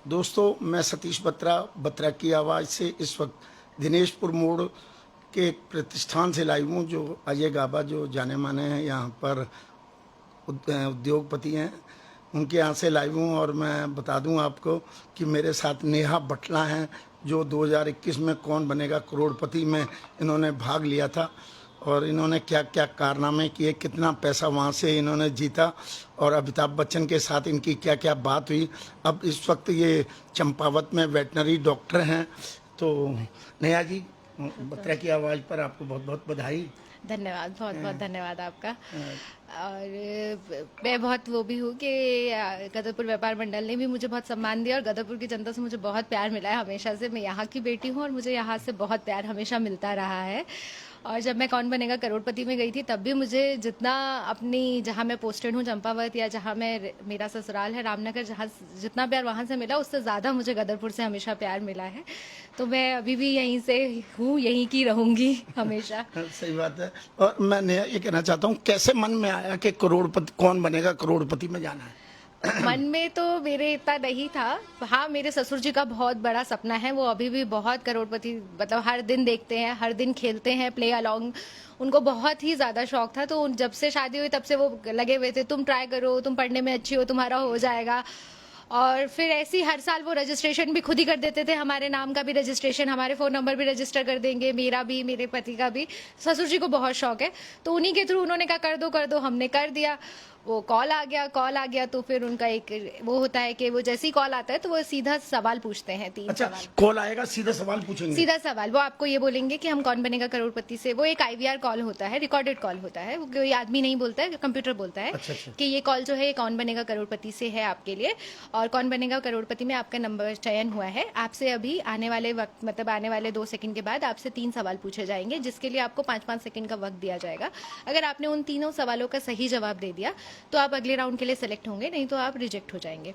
दोस्तों, मैं सतीश बत्रा की आवाज़ से इस वक्त दिनेशपुर मोड़ के एक प्रतिष्ठान से लाइव हूँ। जो अजय गाबा जो जाने माने हैं यहाँ पर उद्योगपति हैं, उनके यहाँ से लाइव हूँ। और मैं बता दूँ आपको कि मेरे साथ नेहा बटला हैं, जो 2021 में कौन बनेगा करोड़पति में इन्होंने भाग लिया था और इन्होंने क्या क्या कारनामे किए, कितना पैसा वहाँ से इन्होंने जीता और अमिताभ बच्चन के साथ इनकी क्या क्या बात हुई। अब इस वक्त ये चंपावत में वेटनरी डॉक्टर हैं। तो नेहा जी, बत्रा की आवाज़ पर आपको बहुत बहुत बधाई। धन्यवाद, बहुत बहुत धन्यवाद आपका। और मैं बहुत वो भी हूँ कि गदरपुर व्यापार मंडल ने भी मुझे बहुत सम्मान दिया और गदरपुर की जनता से मुझे बहुत प्यार मिला है हमेशा से। मैं यहाँ की बेटी हूँ और मुझे यहाँ से बहुत प्यार हमेशा मिलता रहा है। और जब मैं कौन बनेगा करोड़पति में गई थी तब भी मुझे जितना अपनी जहाँ मैं पोस्टेड हूँ चंपावत या जहाँ मैं मेरा ससुराल है रामनगर, जहाँ जितना प्यार वहाँ से मिला उससे ज़्यादा मुझे गदरपुर से हमेशा प्यार मिला है। तो मैं अभी भी यहीं से हूँ, यहीं की रहूँगी हमेशा। सही बात है। और मैं नेहा ये कहना चाहता हूँ, कैसे मन में आया कि करोड़पति कौन बनेगा करोड़पति में जाना है? मन में तो मेरे इतना नहीं था। हाँ, मेरे ससुर जी का बहुत बड़ा सपना है, वो अभी भी बहुत करोड़पति मतलब हर दिन देखते हैं, हर दिन खेलते हैं, प्ले अलोंग। उनको बहुत ही ज़्यादा शौक था। तो जब से शादी हुई तब से वो लगे हुए थे, तुम ट्राई करो, तुम पढ़ने में अच्छी हो, तुम्हारा हो जाएगा। और फिर ऐसे ही हर साल वो रजिस्ट्रेशन भी खुद ही कर देते थे। हमारे नाम का भी रजिस्ट्रेशन, हमारे फ़ोन नंबर भी रजिस्टर कर देंगे, मेरा भी, मेरे पति का भी। ससुर जी को बहुत शौक है, तो उन्हीं के थ्रू उन्होंने कहा कर दो, हमने कर दिया। वो कॉल आ गया तो फिर उनका एक वो होता है कि वो जैसे ही कॉल आता है तो वो सीधा सवाल पूछते हैं, 3 अच्छा, सवाल। कॉल आएगा सीधा सवाल पूछेंगे? सीधा सवाल वो आपको ये बोलेंगे कि हम कौन बनेगा करोड़पति से। वो एक IVR कॉल होता है, रिकॉर्डेड कॉल होता है, वो कोई आदमी नहीं बोलता है, कंप्यूटर बोलता है। अच्छा। कि ये कॉल जो है ये कौन बनेगा करोड़पति से है आपके लिए। और कौन बनेगा करोड़पति में आपका नंबर चयन हुआ है। आपसे अभी आने वाले वक्त मतलब आने वाले 2 सेकंड के बाद आपसे 3 सवाल पूछे जाएंगे, जिसके लिए आपको 5-5 सेकंड का वक्त दिया जाएगा। अगर आपने उन तीनों सवालों का सही जवाब दे दिया तो आप अगले राउंड के लिए सेलेक्ट होंगे, नहीं तो आप रिजेक्ट हो जाएंगे।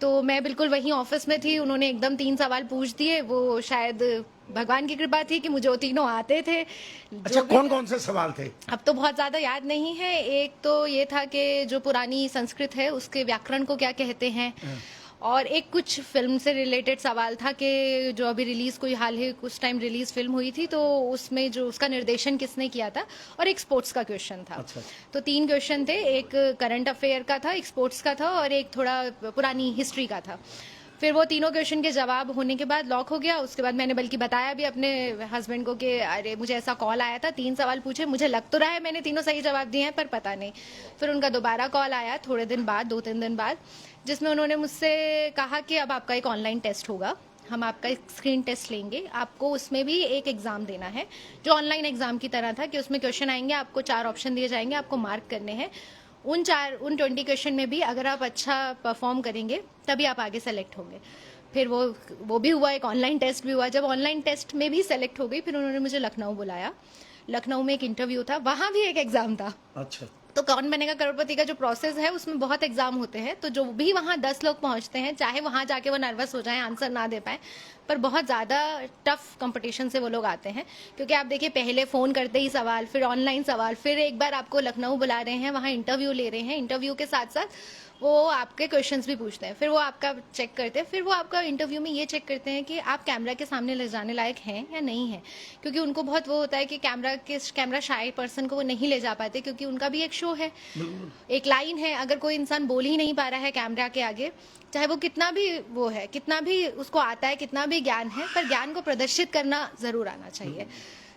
तो मैं बिल्कुल वहीं ऑफिस में थी, उन्होंने एकदम 3 सवाल पूछ दिए। वो शायद भगवान की कृपा थी कि मुझे वो तीनों आते थे। अच्छा, कौन कौन से सवाल थे? अब तो बहुत ज्यादा याद नहीं है। एक तो ये था कि जो पुरानी संस्कृत है उसके व्याकरण को क्या कहते हैं, और एक कुछ फिल्म से रिलेटेड सवाल था कि जो अभी रिलीज कोई हाल ही कुछ टाइम रिलीज फिल्म हुई थी तो उसमें जो उसका निर्देशन किसने किया था, और एक स्पोर्ट्स का क्वेश्चन था। अच्छा। तो 3 क्वेश्चन थे, एक करंट अफेयर का था, एक स्पोर्ट्स का था और एक थोड़ा पुरानी हिस्ट्री का था। फिर वो तीनों क्वेश्चन के जवाब होने के बाद लॉक हो गया। उसके बाद मैंने बल्कि बताया भी अपने हस्बैंड को कि अरे मुझे ऐसा कॉल आया था, 3 सवाल पूछे, मुझे लग तो रहा है मैंने तीनों सही जवाब दिए हैं पर पता नहीं। फिर उनका दोबारा कॉल आया थोड़े दिन बाद, 2-3 दिन बाद, जिसमें उन्होंने मुझसे कहा कि अब आपका एक ऑनलाइन टेस्ट होगा, हम आपका एक स्क्रीन टेस्ट लेंगे, आपको उसमें भी एक एग्जाम देना है जो ऑनलाइन एग्जाम की तरह था। कि उसमें क्वेश्चन आएंगे, आपको 4 ऑप्शन दिए जाएंगे, आपको मार्क करने हैं। उन 20 क्वेश्चन में भी अगर आप अच्छा परफॉर्म करेंगे तभी आप आगे सेलेक्ट होंगे। फिर वो भी हुआ, एक ऑनलाइन टेस्ट भी हुआ। जब ऑनलाइन टेस्ट में भी सेलेक्ट हो गई फिर उन्होंने मुझे लखनऊ बुलाया। लखनऊ में एक इंटरव्यू था, वहाँ भी एक एग्जाम था। अच्छा। तो कौन बनेगा करोड़पति का जो प्रोसेस है उसमें बहुत एग्जाम होते हैं। तो जो भी वहाँ 10 लोग पहुँचते हैं, चाहे वहाँ जाके वो नर्वस हो जाएं, आंसर ना दे पाए, पर बहुत ज़्यादा टफ कंपटीशन से वो लोग आते हैं। क्योंकि आप देखिए, पहले फ़ोन करते ही सवाल, फिर ऑनलाइन सवाल, फिर एक बार आपको लखनऊ बुला रहे हैं, वहाँ इंटरव्यू ले रहे हैं, इंटरव्यू के साथ साथ वो आपके क्वेश्चंस भी पूछते हैं, फिर वो आपका चेक करते हैं, फिर वो आपका इंटरव्यू में ये चेक करते हैं कि आप कैमरा के सामने ले जाने लायक हैं या नहीं है। क्योंकि उनको बहुत वो होता है कि कैमरा शाय पर्सन को वो नहीं ले जा पाते, क्योंकि उनका भी एक शो है, एक लाइन है। अगर कोई इंसान बोल ही नहीं पा रहा है कैमरा के आगे, चाहे वो कितना भी वो है, कितना भी उसको आता है, कितना भी ज्ञान है, पर ज्ञान को प्रदर्शित करना जरूर आना चाहिए।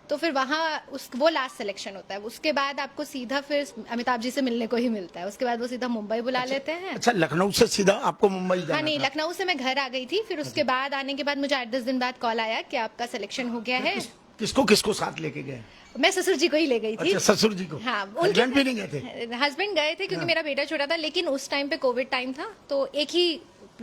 तो फिर वहाँ वो लास्ट सिलेक्शन होता है। उसके बाद आपको सीधा फिर अमिताभ जी से मिलने को ही मिलता है। उसके बाद वो सीधा मुंबई बुला लेते हैं। अच्छा, लखनऊ से सीधा आपको मुंबई जाना? हाँ, नहीं, लखनऊ से मैं घर आ गई थी। फिर उसके बाद आने के बाद मुझे 8-10 दिन बाद कॉल आया कि आपका सिलेक्शन हो गया है। किसको साथ लेके गए? मैं ससुर जी को ही ले गई थी। अच्छा, ससुर जी को? हाँ, हस्बैंड भी नहीं गए थे? हस्बैंड गए थे क्योंकि मेरा बेटा छोटा था, लेकिन उस टाइम पे कोविड टाइम था तो एक ही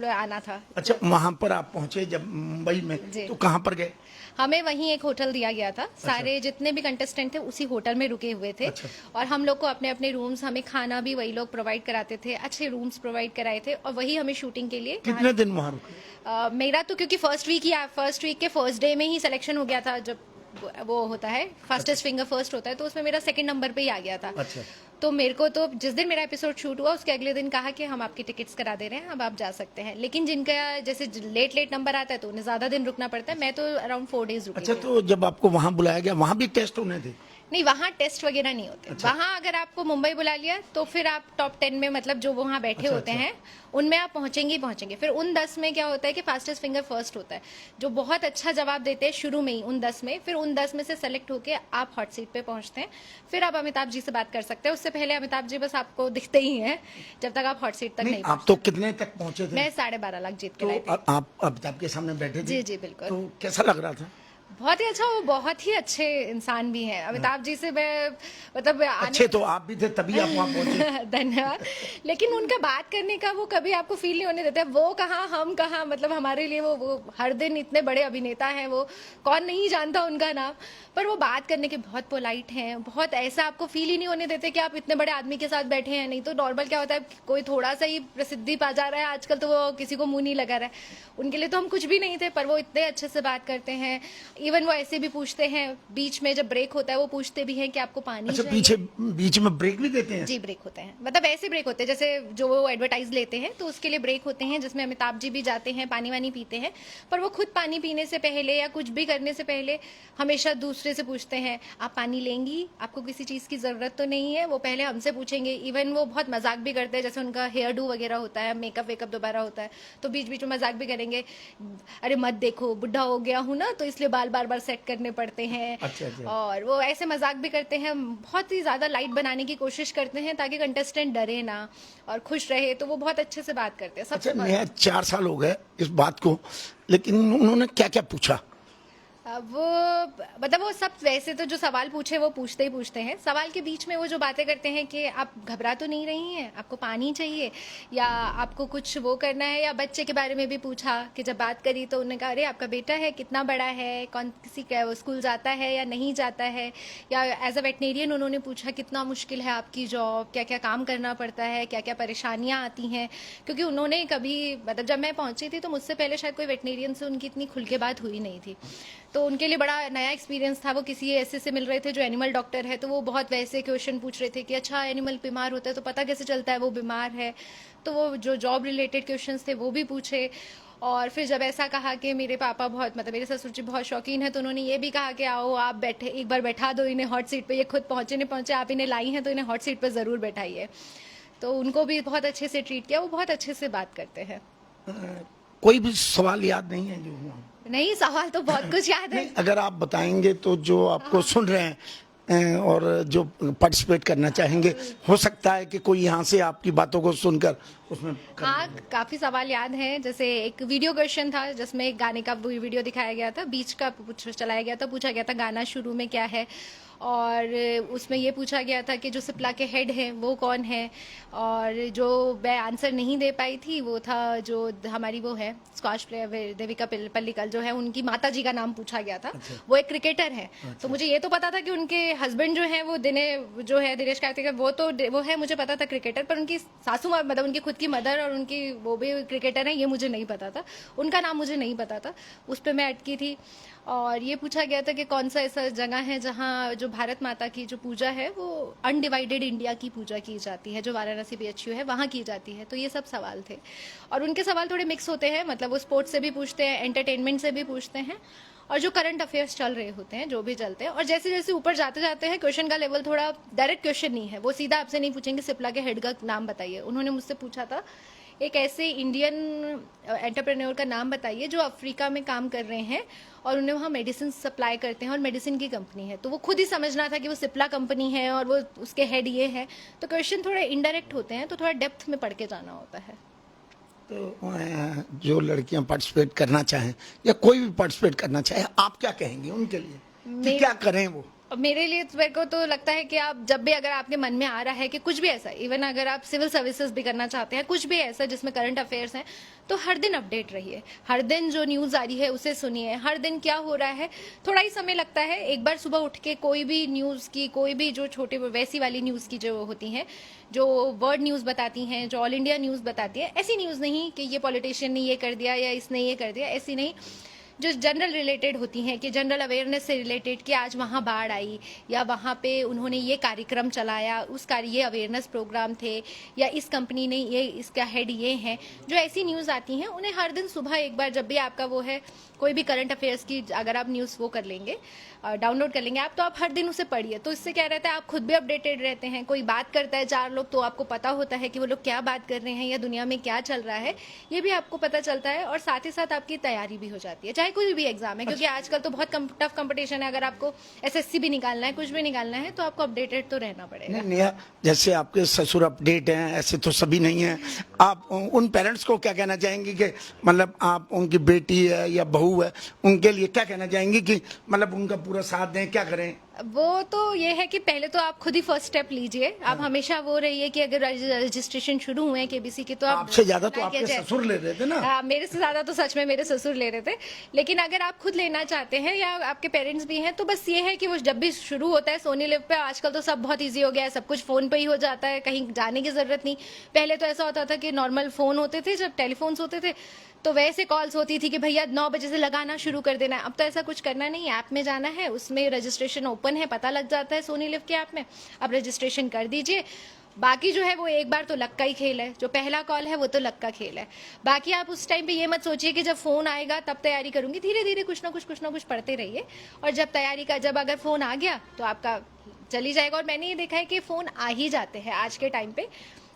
आना था। अच्छा, वहाँ पर आप पहुँचे जब मुंबई में, तो कहाँ पर गए? हमें वहीं एक होटल दिया गया था। सारे जितने भी कंटेस्टेंट थे उसी होटल में रुके हुए थे। और हम लोग को अपने अपने रूम्स, हमें खाना भी वही लोग प्रोवाइड कराते थे, अच्छे रूम्स प्रोवाइड कराए थे, और वही हमें शूटिंग के लिए। कितने दिन वहाँ रुके? मेरा तो क्योंकि फर्स्ट वीक के फर्स्ट डे में ही सिलेक्शन हो गया था। जब वो होता है फास्टेस्ट फिंगर फर्स्ट होता है, तो उसमें मेरा 2nd नंबर पे ही आ गया था। अच्छा। तो मेरे को तो जिस दिन मेरा एपिसोड शूट हुआ उसके अगले दिन कहा कि हम आपकी टिकट्स करा दे रहे हैं, अब आप जा सकते हैं। लेकिन जिनका जैसे लेट नंबर आता है तो उन्हें ज्यादा दिन रुकना पड़ता है। मैं तो अराउंड 4 डेज रुकी अच्छा, थी। तो जब आपको वहां बुलाया गया वहां भी टेस्ट होने थे? नहीं, वहाँ टेस्ट वगैरह नहीं होते। अच्छा। वहाँ अगर आपको मुंबई बुला लिया तो फिर आप टॉप 10 में, मतलब जो वहाँ बैठे अच्छा, होते अच्छा। हैं उनमें आप पहुंचेंगे ही पहुंचेंगे। फिर उन 10 में क्या होता है कि फास्टेस्ट फिंगर फर्स्ट होता है, जो बहुत अच्छा जवाब देते हैं शुरू में ही उन 10 में। फिर उन 10 में से सेलेक्ट होके आप हॉट सीट पे पहुंचते हैं। फिर आप अमिताभ जी से बात कर सकते हैं। उससे पहले अमिताभ जी बस आपको दिखते ही हैं जब तक आप हॉट सीट तक नहीं आप तो कितने तक पहुंचे थे? मैं 12.5 लाख जीत के तो लाई थी। आप अमिताभ के सामने बैठे थे? जी जी बिल्कुल। तो कैसा लग रहा था? बहुत ही अच्छा, वो बहुत ही अच्छे इंसान भी हैं। अमिताभ जी से मैं मतलब अच्छे तो आप भी थे तभी आप वहां पहुंचे। धन्यवाद। लेकिन उनका बात करने का वो कभी आपको फील नहीं होने देते। वो कहाँ हम कहाँ, मतलब हमारे लिए वो हर दिन इतने बड़े अभिनेता हैं, वो कौन नहीं जानता उनका नाम। पर वो बात करने के बहुत पोलाइट हैं, बहुत ऐसा आपको फील ही नहीं होने देते कि आप इतने बड़े आदमी के साथ बैठे हैं। नहीं तो नॉर्मल क्या होता है, कोई थोड़ा सा ही प्रसिद्धि पा जा रहा है आजकल तो वो किसी को मुंह नहीं लगा रहा है। उनके लिए तो हम कुछ भी नहीं थे, पर वो इतने अच्छे से बात करते हैं। इवन वो ऐसे भी पूछते हैं बीच में जब ब्रेक होता है, वो पूछते भी हैं कि आपको पानी अच्छा, चाहिए। बीच में ब्रेक भी देते हैं? जी ब्रेक होते हैं, मतलब ऐसे ब्रेक होते हैं जैसे जो वो एडवर्टाइज लेते हैं तो उसके लिए ब्रेक होते हैं, जिसमें अमिताभ जी भी जाते हैं, पानी वानी पीते हैं। पर वो खुद पानी पीने से पहले या कुछ भी करने से पहले हमेशा दूसरे से पूछते हैं, आप पानी लेंगी, आपको किसी चीज की जरूरत तो नहीं है। वो पहले हमसे पूछेंगे। इवन वो बहुत मजाक भी करते हैं, जैसे उनका हेयर डू वगैरह होता है, मेकअप वेकअप दोबारा होता है तो बीच बीच में मजाक भी करेंगे, अरे मत देखो बुढ़ा हो गया हूं ना, तो इसलिए बाल बार बार सेट करने पड़ते हैं। अच्छा, अच्छा। और वो ऐसे मजाक भी करते हैं, बहुत ही ज्यादा लाइट बनाने की कोशिश करते हैं ताकि कंटेस्टेंट डरे ना और खुश रहे। तो वो बहुत अच्छे से बात करते हैं सबसे। अच्छा, नेहा 4 साल हो गए इस बात को, लेकिन उन्होंने क्या क्या पूछा? वो मतलब वो सब वैसे तो जो सवाल पूछे वो पूछते ही पूछते हैं। सवाल के बीच में वो जो बातें करते हैं कि आप घबरा तो नहीं रही हैं, आपको पानी चाहिए, या आपको कुछ वो करना है, या बच्चे के बारे में भी पूछा कि जब बात करी तो उन्होंने कहा, अरे आपका बेटा है, कितना बड़ा है, कौन किसी का स्कूल जाता है या नहीं जाता है। या एज अ वेटनेरियन उन्होंने पूछा कितना मुश्किल है आपकी जॉब, क्या क्या काम करना पड़ता है, क्या क्या परेशानियाँ आती हैं। क्योंकि उन्होंने कभी, मतलब जब मैं पहुंची थी तो मुझसे पहले शायद कोई वेटनेरियन से उनकी इतनी खुल के बात हुई नहीं थी, तो उनके लिए बड़ा नया एक्सपीरियंस था। वो किसी ऐसे से मिल रहे थे जो एनिमल डॉक्टर है, तो वो बहुत वैसे क्वेश्चन पूछ रहे थे कि अच्छा एनिमल बीमार होता है तो पता कैसे चलता है वो बीमार है। तो वो जो जॉब रिलेटेड क्वेश्चंस थे वो भी पूछे। और फिर जब ऐसा कहा कि मेरे पापा बहुत, मतलब मेरे ससुर जी बहुत शौकीन है, तो उन्होंने ये भी कहा कि आओ आप बैठे, एक बार बैठा दो इन्हें हॉट सीट पे, ये खुद पहुंचे नहीं पहुंचे, आप इन्हें लाई हैं तो इन्हें हॉट सीट पे जरूर बैठाइए। तो उनको भी बहुत अच्छे से ट्रीट किया। वो बहुत अच्छे से बात करते हैं। कोई भी सवाल याद नहीं है जो हुआ? नहीं, सवाल तो बहुत कुछ याद है। अगर आप बताएंगे तो जो आपको सुन रहे हैं और जो पार्टिसिपेट करना चाहेंगे, हो सकता है कि कोई यहाँ से आपकी बातों को सुनकर उसमें हाँ, काफी सवाल याद हैं। जैसे एक वीडियो क्वेश्चन था जिसमें एक गाने का वीडियो दिखाया गया था, बीच का चलाया गया था, पूछा गया था गाना शुरू में क्या है, और उसमें ये पूछा गया था कि जो सिप्ला के हेड हैं वो कौन है। और जो मैं आंसर नहीं दे पाई थी वो था जो हमारी वो है स्क्वाश प्लेयर देविका पल्लिकल जो है, उनकी माता जी का नाम पूछा गया था। अच्छा। वो एक क्रिकेटर है। तो मुझे ये तो पता था कि उनके हस्बैंड जो है वो दिनेश कार्तिक, वो है मुझे पता था क्रिकेटर, पर उनकी सासू माँ, मतलब उनकी खुद की मदर और उनकी वो भी क्रिकेटर है, ये मुझे नहीं पता था। उनका नाम मुझे नहीं पता था, उस पर मैं अटकी थी। और ये पूछा गया था कि कौन सा ऐसा जगह है जहाँ जो भारत माता की जो पूजा है वो अनडिवाइडेड इंडिया की पूजा की जाती है, जो वाराणसी BHU है वहाँ की जाती है। तो ये सब सवाल थे। और उनके सवाल थोड़े मिक्स होते हैं, मतलब वो स्पोर्ट्स से भी पूछते हैं, एंटरटेनमेंट से भी पूछते हैं, और जो करंट अफेयर्स चल रहे होते हैं, जो भी चलते हैं। और जैसे जैसे ऊपर जाते जाते हैं क्वेश्चन का लेवल थोड़ा डायरेक्ट क्वेश्चन नहीं है, वो सीधा आपसे नहीं पूछेंगे सिप्ला के हेड का नाम बताइए। उन्होंने मुझसे पूछा था एक ऐसे इंडियन एंटरप्रेन्योर का नाम बताइए जो अफ्रीका में काम कर रहे हैं और उन्हें वहाँ मेडिसिन सप्लाई करते हैं और मेडिसिन की कंपनी है। तो वो खुद ही समझना था कि वो सिप्ला कंपनी है और वो उसके हेड ये है। तो क्वेश्चन थोड़े इनडायरेक्ट होते हैं, तो थोड़ा डेप्थ में पढ़ के जाना होता है। तो जो लड़कियां पार्टिसिपेट करना चाहें या कोई भी पार्टिसिपेट करना चाहे, आप क्या कहेंगे उनके लिए कि क्या करें वो? मेरे लिए मेरे को तो लगता है कि आप जब भी, अगर आपके मन में आ रहा है कि कुछ भी ऐसा, इवन अगर आप सिविल सर्विसेज भी करना चाहते हैं, कुछ भी ऐसा जिसमें करंट अफेयर्स हैं, तो हर दिन अपडेट रहिए। हर दिन जो न्यूज आ रही है उसे सुनिए। हर दिन क्या हो रहा है, थोड़ा ही समय लगता है। एक बार सुबह उठ के कोई भी न्यूज की, कोई भी जो छोटे वैसी वाली न्यूज की जो होती हैं, जो वर्ल्ड न्यूज बताती हैं, जो ऑल इंडिया न्यूज बताती है, ऐसी न्यूज नहीं कि ये पॉलिटिशियन ने ये कर दिया या इसने ये कर दिया, ऐसी नहीं। जो जनरल रिलेटेड होती हैं, कि जनरल अवेयरनेस से रिलेटेड, कि आज वहाँ बाढ़ आई या वहाँ पे उन्होंने ये कार्यक्रम चलाया, ये अवेयरनेस प्रोग्राम थे, या इस कंपनी ने ये, इसका हेड ये है, जो ऐसी न्यूज़ आती हैं उन्हें हर दिन सुबह एक बार, जब भी आपका वो है कोई भी करंट अफेयर्स की अगर आप न्यूज़ वो कर लेंगे, डाउनलोड कर लेंगे आप, तो आप हर दिन उसे पढ़िए। तो इससे क्या रहता है, आप खुद भी अपडेटेड रहते हैं। कोई बात करता है 4 लोग तो आपको पता होता है कि वो लोग क्या बात कर रहे हैं या दुनिया में क्या चल रहा है, ये भी आपको पता चलता है। और साथ ही साथ आपकी तैयारी भी हो जाती है, चाहे कोई भी एग्जाम है, क्योंकि आजकल तो बहुत टफ कंपटीशन है। अगर आपको SSC भी निकालना है, कुछ भी निकालना है, तो आपको अपडेटेड तो रहना पड़ेगा। नेहा, जैसे आपके ससुर अपडेट हैं, ऐसे तो सभी नहीं हैं, आप उन पेरेंट्स को क्या कहना चाहेंगी कि मतलब आप उनकी बेटी है या बहू है, उनके लिए क्या कहना चाहेंगी कि मतलब उनका पूरा साथ दें, क्या करें? वो तो ये है कि पहले तो आप खुद ही फर्स्ट स्टेप लीजिए। आप हमेशा वो रहिए कि अगर रजिस्ट्रेशन शुरू हुए हैं KBC के, तो आप आपसे ज्यादा तो आपके ससुर ले रहे थे ना? मेरे से ज्यादा तो सच में मेरे ससुर ले रहे थे। लेकिन अगर आप खुद लेना चाहते हैं या आपके पेरेंट्स भी हैं, तो बस ये है कि वो जब भी शुरू होता है सोनी लिव पे, आजकल तो सब बहुत ईजी हो गया है, सब कुछ फोन पे ही हो जाता है, कहीं जाने की जरूरत नहीं। पहले तो ऐसा होता था कि नॉर्मल फोन होते थे, जब टेलीफोन्स होते थे तो वैसे कॉल्स होती थी कि भैया 9 बजे से लगाना शुरू कर देना है। अब तो ऐसा कुछ करना नहीं, ऐप में जाना है, उसमें रजिस्ट्रेशन ओपन है, पता लग जाता है सोनी लिव के ऐप में, आप रजिस्ट्रेशन कर दीजिए। बाकी जो है वो एक बार तो लक का ही खेल है, जो पहला कॉल है वो तो लक का खेल है। बाकी आप उस टाइम पे ये मत सोचिए कि जब फोन आएगा तब तैयारी करूंगी, धीरे धीरे कुछ ना कुछ पढ़ते रहिए। और जब अगर फोन आ गया तो आपका चली जाएगा। और मैंने ये देखा है कि फोन आ ही जाते हैं आज के टाइम पे,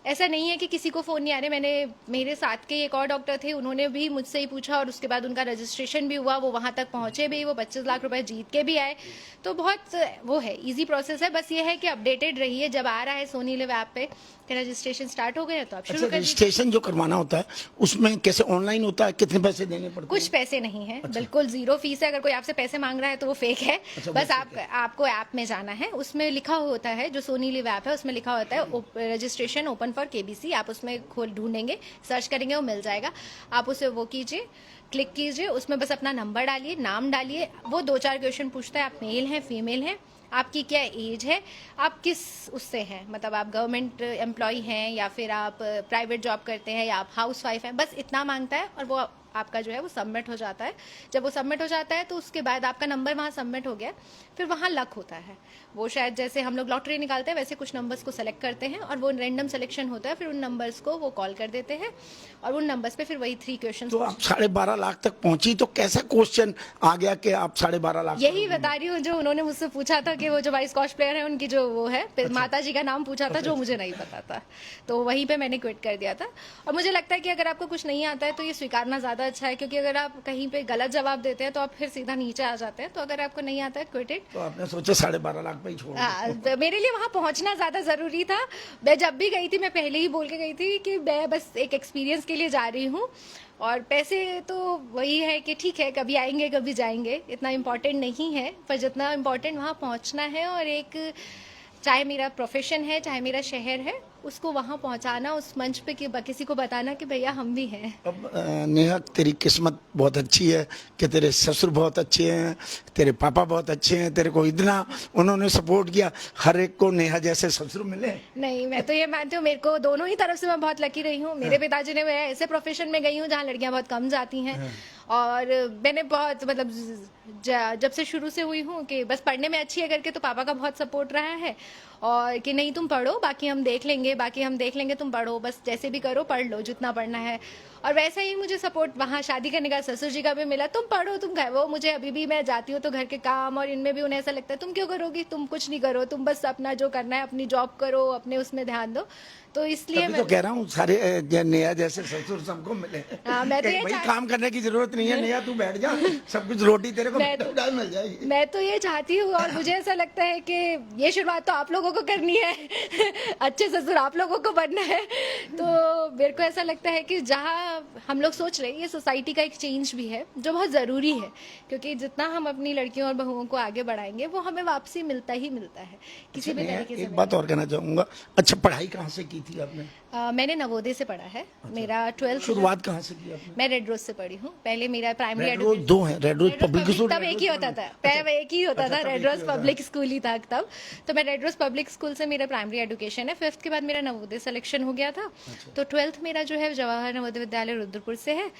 ऐसा नहीं है कि किसी को फोन नहीं आ रहे। मेरे साथ के एक और डॉक्टर थे, उन्होंने भी मुझसे ही पूछा और उसके बाद उनका रजिस्ट्रेशन भी हुआ, वो वहां तक पहुंचे भी, वो 25 लाख रुपए जीत के भी आए। तो बहुत वो है, इजी प्रोसेस है। बस ये है कि अपडेटेड रहिए। जब आ रहा है सोनी लिव ऐप पे कि रजिस्ट्रेशन स्टार्ट हो गया तो आप शुरू कर दीजिए। रजिस्ट्रेशन जो करवाना होता है उसमें कैसे ऑनलाइन होता है, कितने पैसे देने पड़ते हैं? कुछ पैसे नहीं है, बिल्कुल जीरो फीस है। अगर कोई आपसे पैसे मांग रहा है तो वो फेक है। बस आपको ऐप में जाना है, उसमें लिखा होता है, जो सोनी लिव ऐप है उसमें लिखा होता है रजिस्ट्रेशन ओपन फॉर KBC। आप उसमें खोल ढूंढेंगे, सर्च करेंगे, वो मिल जाएगा। आप उसे वो कीजिए, क्लिक कीजिए, उसमें बस अपना नंबर डालिए, नाम डालिए। वो 2-4 क्वेश्चन पूछता है, आप मेल हैं फीमेल हैं, आपकी क्या एज है, आप किस उससे हैं, मतलब आप गवर्नमेंट एम्प्लॉय हैं या फिर आप प्राइवेट जॉब करते हैं या आप हाउस वाइफ हैं, बस इतना मांगता है। और वो आपका जो है वो सबमिट हो जाता है। जब वो सबमिट हो जाता है तो उसके बाद आपका नंबर वहाँ सबमिट हो गया, फिर वहाँ लक होता है। वो शायद जैसे हम लोग लॉटरी निकालते हैं वैसे कुछ नंबर्स को सेलेक्ट करते हैं और वो रैंडम सिलेक्शन होता है, फिर उन नंबर्स को वो कॉल कर देते हैं और उन नंबर्स पे फिर वही 3 क्वेश्चन। तो आप 12.5 लाख तक पहुंची, तो कैसा क्वेश्चन आ गया कि आप 12.5 लाख? यही बता रही हूँ जो उन्होंने मुझसे पूछा था कि वो जो वाइस स्कॉच प्लेयर है उनकी जो वो है, माता जी का नाम पूछा था जो मुझे नहीं पता था, तो वहीं पे मैंने क्विट कर दिया था। और मुझे लगता है कि अगर आपको कुछ नहीं आता है तो ये स्वीकारना ज्यादा अच्छा है, क्योंकि अगर आप कहीं पे गलत जवाब देते हैं तो आप फिर सीधा नीचे आ जाते हैं। तो अगर आपको नहीं आता है, क्विट इट। तो आपने सोचा 12.5 लाख पे ही छोड़ दिया? तो मेरे लिए वहां पहुंचना ज्यादा जरूरी था। मैं जब भी गई थी मैं पहले ही बोल के गई थी कि मैं बस एक एक्सपीरियंस के लिए जा रही हूँ, और पैसे तो वही है कि ठीक है कभी आएंगे कभी जाएंगे, इतना इम्पोर्टेंट नहीं है। पर जितना इम्पोर्टेंट वहाँ पहुँचना है, और एक चाहे मेरा प्रोफेशन है चाहे मेरा शहर है, उसको वहाँ पहुँचाना, उस मंच पे कि किसी को बताना कि भैया हम भी हैं। अब नेहा, तेरी किस्मत बहुत अच्छी है कि तेरे ससुर बहुत अच्छे हैं, तेरे पापा बहुत अच्छे हैं, तेरे को इतना उन्होंने सपोर्ट किया। हर एक को नेहा जैसे ससुर मिले? नहीं, मैं तो ये मानती हूँ, मेरे को दोनों ही तरफ से मैं बहुत लकी रही हूँ। मेरे पिताजी ने, मैं ऐसे प्रोफेशन में गई हूँ जहाँ लड़कियाँ बहुत कम जाती हैं, और मैंने बहुत मतलब जब से शुरू से हुई हूँ कि बस पढ़ने में अच्छी है करके, तो पापा का बहुत सपोर्ट रहा है, और कि नहीं तुम पढ़ो, बाकी हम देख लेंगे, तुम पढ़ो, बस जैसे भी करो पढ़ लो जितना पढ़ना है। और वैसा ही मुझे सपोर्ट वहाँ शादी करने का ससुर जी का भी मिला, तुम पढ़ो, तुम घर, वो मुझे अभी भी मैं जाती हूँ तो घर के काम और इनमें भी उन्हें ऐसा लगता है तुम क्यों करोगी, तुम कुछ नहीं करो, तुम बस अपना जो करना है अपनी जॉब करो, अपने उसमें ध्यान दो। तो इसलिए मैं तो कह रहा हूँ सारे नेहा जैसे ससुर सबको मिले। मैं तो भाई काम करने की जरूरत नहीं है नेहा, तू बैठ जा, सब कुछ रोटी तेरे को मिल जाएगी। मैं तो ये चाहती हूँ, और मुझे ऐसा लगता है कि ये शुरुआत तो आप लोगों को करनी है अच्छे ससुर आप लोगों को बनना है। तो मेरे को ऐसा लगता है कि जहाँ हम लोग सोच रहे हैं, ये सोसाइटी का एक चेंज भी है जो बहुत ज़रूरी है, क्योंकि जितना हम अपनी लड़कियों और बहुओं को आगे बढ़ाएंगे वो हमें वापसी मिलता ही मिलता है किसी भी तरीके से। एक बात और कहना चाहूंगा, अच्छा पढ़ाई कहाँ से की थी आपने? मैंने नवोदय से पढ़ा है। मेरा 12th शुरुआत कहाँ से की आपने? मैं रेड रोज से पढ़ी हूँ। पहले मेरा प्राइमरी रेड रोज 2 है, रेड रोज पब्लिक स्कूल, तब एक ही होता था, तब एक ही होता था, रेड रोज पब्लिक स्कूल ही था तब। तो मैं रेड रोज पब्लिक स्कूल से मेरा प्राइमरी एजुकेशन है। 5th के बाद मेरा नवोदय सिलेक्शन हो गया था। तो 12th मेरा जो है जवाहर नवोदय विद्यालय रुद्रपुर से है।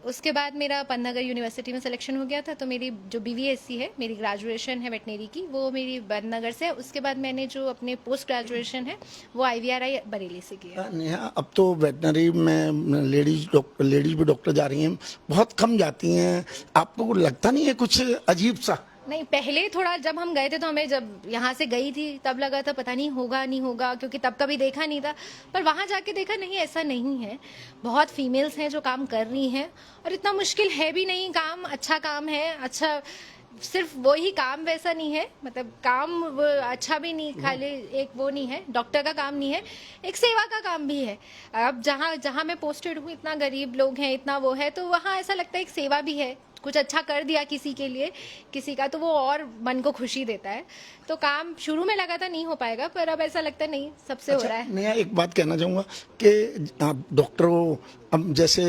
उसके बाद मेरा पन्नागर यूनिवर्सिटी में सिलेक्शन हो गया था। तो मेरी जो BVSC है, मेरी ग्रेजुएशन है वेटनरी की, वो मेरी पन्नागर से है। उसके बाद मैंने जो अपने पोस्ट ग्रेजुएशन है वो IVRI बरेली से किया। नेहा, अब तो वेटनरी में लेडीज भी डॉक्टर जा रही हैं, बहुत कम जाती हैं, आपको लगता नहीं है कुछ अजीब सा? नहीं, पहले थोड़ा जब हम गए थे तो हमें, जब यहाँ से गई थी तब लगा था पता नहीं होगा नहीं होगा, क्योंकि तब कभी देखा नहीं था। पर वहाँ जाके देखा, नहीं ऐसा नहीं है। बहुत फीमेल्स हैं जो काम कर रही हैं, और इतना मुश्किल है भी नहीं काम, अच्छा काम है। अच्छा, सिर्फ वही काम वैसा नहीं है, मतलब काम वो अच्छा भी नहीं, खाली एक वो नहीं है, डॉक्टर का काम नहीं है, एक सेवा का काम भी है। अब जहाँ जहाँ मैं पोस्टेड हूँ, इतना गरीब लोग हैं, इतना वो है, तो वहाँ ऐसा लगता है एक सेवा भी है, कुछ अच्छा कर दिया किसी के लिए, किसी का, तो वो और मन को खुशी देता है। तो काम शुरू में लगा था नहीं हो पाएगा, पर अब ऐसा लगता है नहीं, सबसे हो रहा है। नेहा, एक बात कहना चाहूँगा कि आप डॉक्टर हो, अब जैसे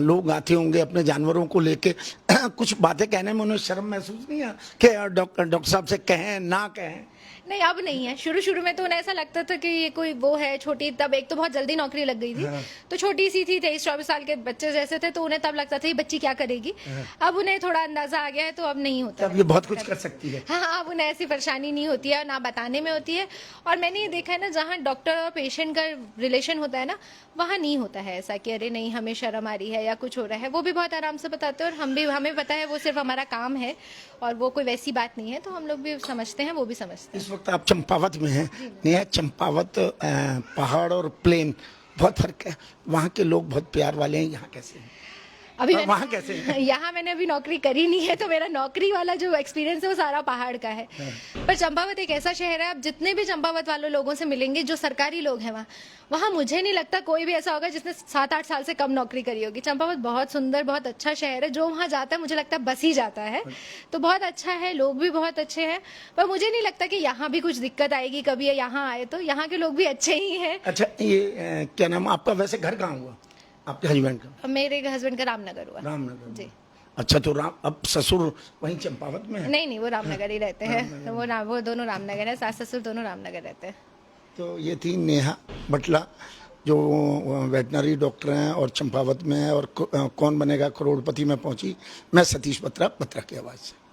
लोग आते होंगे अपने जानवरों को लेके, कुछ बातें कहने में उन्हें शर्म महसूस नहीं है कि डॉक्टर साहब से कहें ना कहें? नहीं, अब नहीं है। शुरू शुरू में तो उन्हें ऐसा लगता था कि ये कोई वो है छोटी, तब एक तो बहुत जल्दी नौकरी लग गई थी। तो छोटी सी थी, 23-24 साल के बच्चे जैसे थे, तो उन्हें तब लगता था ये बच्ची क्या करेगी। अब उन्हें थोड़ा अंदाजा आ गया है, तो अब नहीं होता। अब ये बहुत कुछ कर सकती है। हाँ, अब उन्हें ऐसी परेशानी नहीं होती है, ना बताने में होती है। और मैंने ये देखा है ना, जहाँ डॉक्टर और पेशेंट का रिलेशन होता है ना, वहाँ नहीं होता है ऐसा कि अरे नहीं हमें शर्म आ रही है या कुछ हो रहा है। वो भी बहुत आराम से बताते हैं, और हमें पता है वो सिर्फ हमारा काम है, और वो कोई वैसी बात नहीं है, तो हम लोग भी समझते हैं, वो भी समझते हैं। इस वक्त आप चंपावत में हैं। नेहा, चंपावत पहाड़ और प्लेन बहुत फर्क है, वहाँ के लोग बहुत प्यार वाले हैं, यहाँ कैसे हैं? अभी वहाँ कैसे है? यहाँ मैंने अभी नौकरी करी नहीं है, तो मेरा नौकरी वाला जो एक्सपीरियंस है वो सारा पहाड़ का है। पर चंपावत एक ऐसा शहर है, आप जितने भी चंपावत वालों लोगों से मिलेंगे, जो सरकारी लोग हैं वहाँ मुझे नहीं लगता कोई भी ऐसा होगा जिसने 7-8 साल से कम नौकरी करी होगी। चंपावत बहुत सुंदर, बहुत अच्छा शहर है। जो वहाँ जाता है मुझे लगता है बस ही जाता है, तो बहुत अच्छा है, लोग भी बहुत अच्छे हैं। पर मुझे नहीं लगता कि यहाँ भी कुछ दिक्कत आएगी कभी, यहाँ आए तो यहाँ के लोग भी अच्छे ही हैं। अच्छा, ये क्या नाम आपका, वैसे घर कहाँ हुआ आपके हस्बैंड का? मेरे हस्बैंड का रामनगर हुआ। रामनगर जी। अच्छा, तो अब ससुर वहीं चंपावत में है? नहीं, वो रामनगर ही रहते हैं। वो दोनों रामनगर है, सास ससुर दोनों रामनगर रहते हैं। तो ये थी नेहा बटला, जो वेटनरी डॉक्टर हैं और चंपावत में है, और कौन बनेगा करोड़पति में पहुंची। मैं सतीश बत्रा की आवाज़ से।